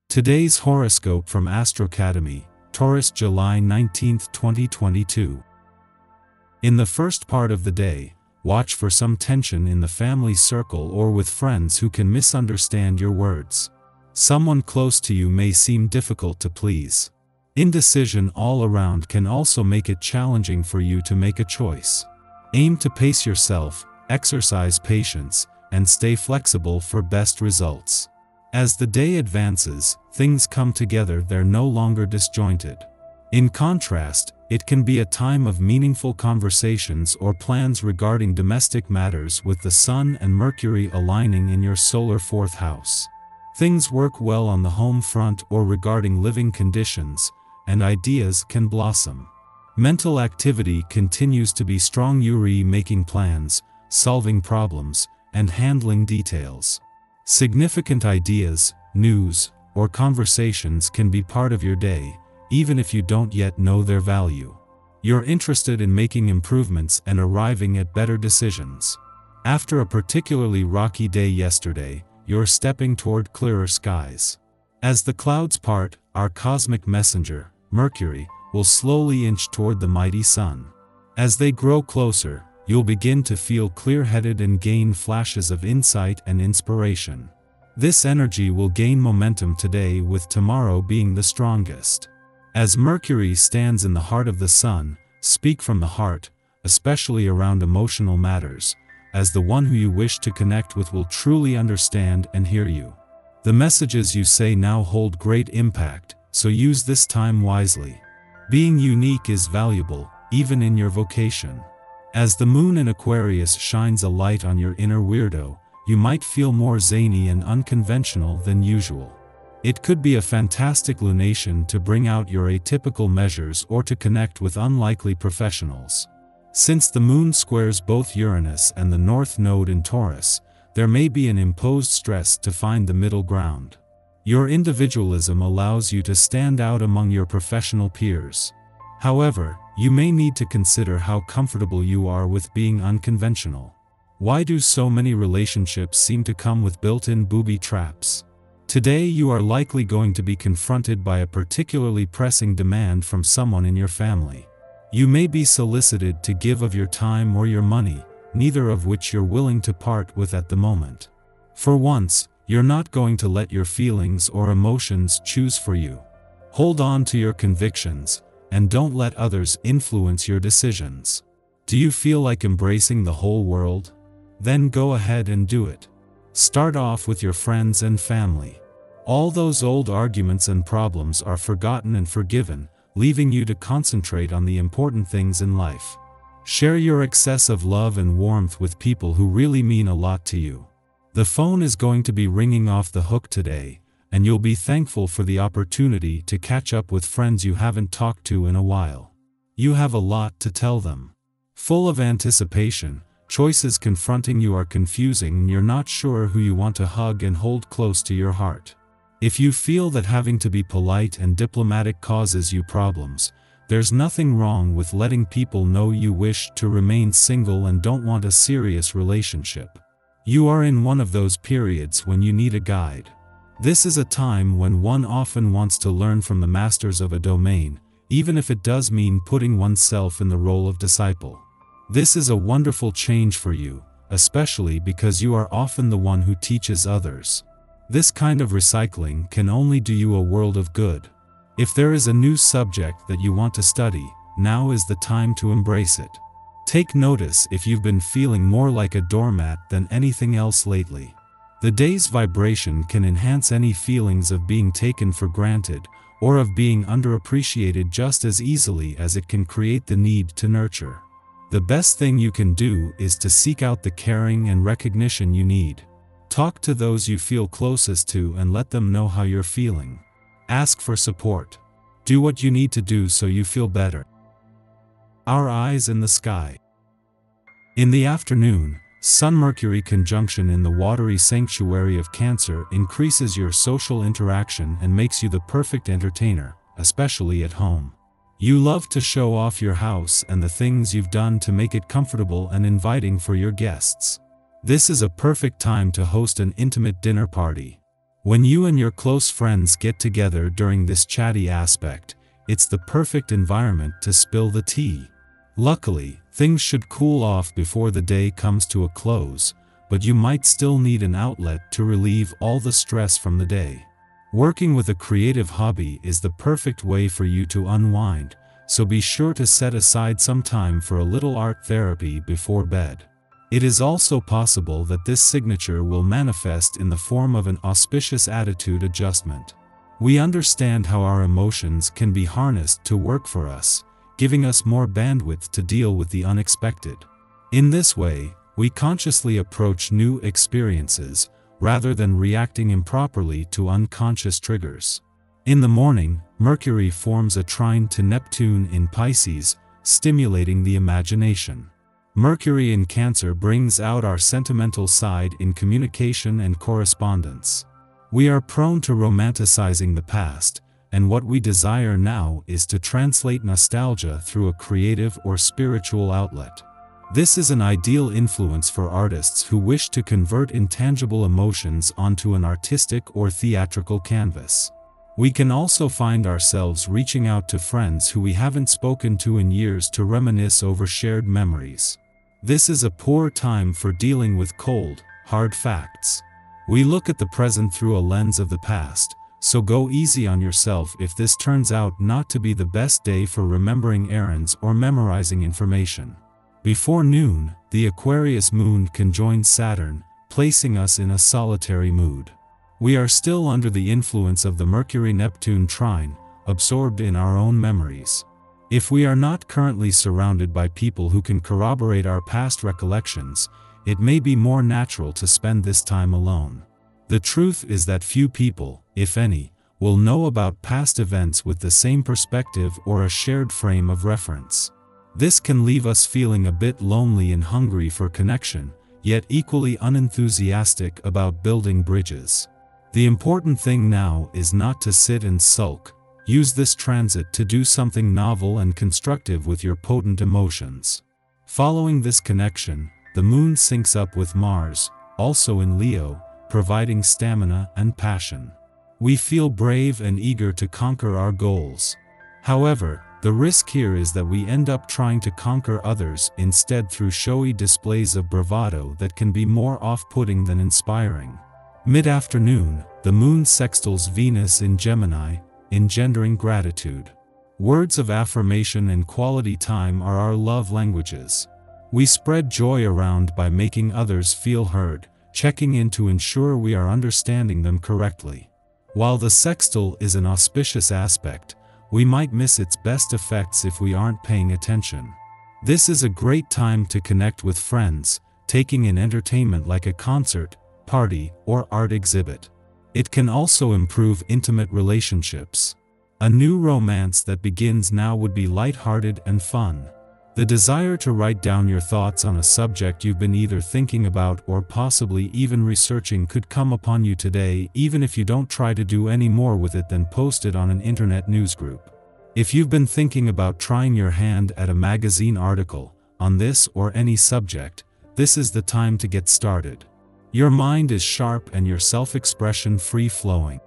Today's horoscope from Astrocademy, Taurus, July 19, 2022. In the first part of the day, watch for some tension in the family circle or with friends who can misunderstand your words. Someone close to you may seem difficult to please. Indecision all around can also make it challenging for you to make a choice. Aim to pace yourself, exercise patience, and stay flexible for best results. As the day advances, things come together, they're no longer disjointed. In contrast, it can be a time of meaningful conversations or plans regarding domestic matters with the Sun and Mercury aligning in your solar fourth house. Things work well on the home front or regarding living conditions, and ideas can blossom. Mental activity continues to be strong. You're making plans, solving problems, and handling details. Significant ideas, news, or conversations can be part of your day, even if you don't yet know their value. You're interested in making improvements and arriving at better decisions. After a particularly rocky day yesterday, you're stepping toward clearer skies. As the clouds part, our cosmic messenger, Mercury, will slowly inch toward the mighty Sun. As they grow closer, you'll begin to feel clear-headed and gain flashes of insight and inspiration. This energy will gain momentum today, with tomorrow being the strongest. As Mercury stands in the heart of the Sun, speak from the heart, especially around emotional matters, as the one who you wish to connect with will truly understand and hear you. The messages you say now hold great impact, so use this time wisely. Being unique is valuable, even in your vocation. As the moon in Aquarius shines a light on your inner weirdo, you might feel more zany and unconventional than usual. It could be a fantastic lunation to bring out your atypical measures or to connect with unlikely professionals. Since the moon squares both Uranus and the North Node in Taurus, there may be an imposed stress to find the middle ground. Your individualism allows you to stand out among your professional peers. However, you may need to consider how comfortable you are with being unconventional. Why do so many relationships seem to come with built-in booby traps? Today you are likely going to be confronted by a particularly pressing demand from someone in your family. You may be solicited to give of your time or your money, neither of which you're willing to part with at the moment. For once, you're not going to let your feelings or emotions choose for you. Hold on to your convictions, and don't let others influence your decisions. Do you feel like embracing the whole world? Then go ahead and do it. Start off with your friends and family. All those old arguments and problems are forgotten and forgiven, leaving you to concentrate on the important things in life. Share your excess of love and warmth with people who really mean a lot to you. The phone is going to be ringing off the hook today, and you'll be thankful for the opportunity to catch up with friends you haven't talked to in a while. You have a lot to tell them. Full of anticipation, choices confronting you are confusing and you're not sure who you want to hug and hold close to your heart. If you feel that having to be polite and diplomatic causes you problems, there's nothing wrong with letting people know you wish to remain single and don't want a serious relationship. You are in one of those periods when you need a guide. This is a time when one often wants to learn from the masters of a domain, even if it does mean putting oneself in the role of disciple. This is a wonderful change for you, especially because you are often the one who teaches others. This kind of recycling can only do you a world of good. If there is a new subject that you want to study, now is the time to embrace it. Take notice if you've been feeling more like a doormat than anything else lately. The day's vibration can enhance any feelings of being taken for granted, or of being underappreciated just as easily as it can create the need to nurture. The best thing you can do is to seek out the caring and recognition you need. Talk to those you feel closest to and let them know how you're feeling. Ask for support. Do what you need to do so you feel better. Our eyes in the sky. In the afternoon, Sun-Mercury conjunction in the watery sanctuary of Cancer increases your social interaction and makes you the perfect entertainer, especially at home. You love to show off your house and the things you've done to make it comfortable and inviting for your guests. This is a perfect time to host an intimate dinner party. When you and your close friends get together during this chatty aspect, it's the perfect environment to spill the tea. Luckily, things should cool off before the day comes to a close, but you might still need an outlet to relieve all the stress from the day. Working with a creative hobby is the perfect way for you to unwind, so be sure to set aside some time for a little art therapy before bed. It is also possible that this signature will manifest in the form of an auspicious attitude adjustment. We understand how our emotions can be harnessed to work for us, giving us more bandwidth to deal with the unexpected. In this way, we consciously approach new experiences, rather than reacting improperly to unconscious triggers. In the morning, Mercury forms a trine to Neptune in Pisces, stimulating the imagination. Mercury in Cancer brings out our sentimental side in communication and correspondence. We are prone to romanticizing the past, and what we desire now is to translate nostalgia through a creative or spiritual outlet. This is an ideal influence for artists who wish to convert intangible emotions onto an artistic or theatrical canvas. We can also find ourselves reaching out to friends who we haven't spoken to in years to reminisce over shared memories. This is a poor time for dealing with cold, hard facts. We look at the present through a lens of the past, so go easy on yourself if this turns out not to be the best day for remembering errands or memorizing information. Before noon, the Aquarius moon conjoins Saturn, placing us in a solitary mood. We are still under the influence of the Mercury-Neptune trine, absorbed in our own memories. If we are not currently surrounded by people who can corroborate our past recollections, it may be more natural to spend this time alone. The truth is that few people, if any, will know about past events with the same perspective or a shared frame of reference. This can leave us feeling a bit lonely and hungry for connection, yet equally unenthusiastic about building bridges. The important thing now is not to sit and sulk. Use this transit to do something novel and constructive with your potent emotions. Following this connection, the moon syncs up with Mars, also in Leo, providing stamina and passion. We feel brave and eager to conquer our goals. However, the risk here is that we end up trying to conquer others instead through showy displays of bravado that can be more off-putting than inspiring. Mid-afternoon, the moon sextiles Venus in Gemini, engendering gratitude. Words of affirmation and quality time are our love languages. We spread joy around by making others feel heard, checking in to ensure we are understanding them correctly. While the sextile is an auspicious aspect, we might miss its best effects if we aren't paying attention. This is a great time to connect with friends, taking in entertainment like a concert, party, or art exhibit. It can also improve intimate relationships. A new romance that begins now would be lighthearted and fun. The desire to write down your thoughts on a subject you've been either thinking about or possibly even researching could come upon you today, even if you don't try to do any more with it than post it on an internet news group. If you've been thinking about trying your hand at a magazine article on this or any subject, this is the time to get started. Your mind is sharp and your self-expression free-flowing.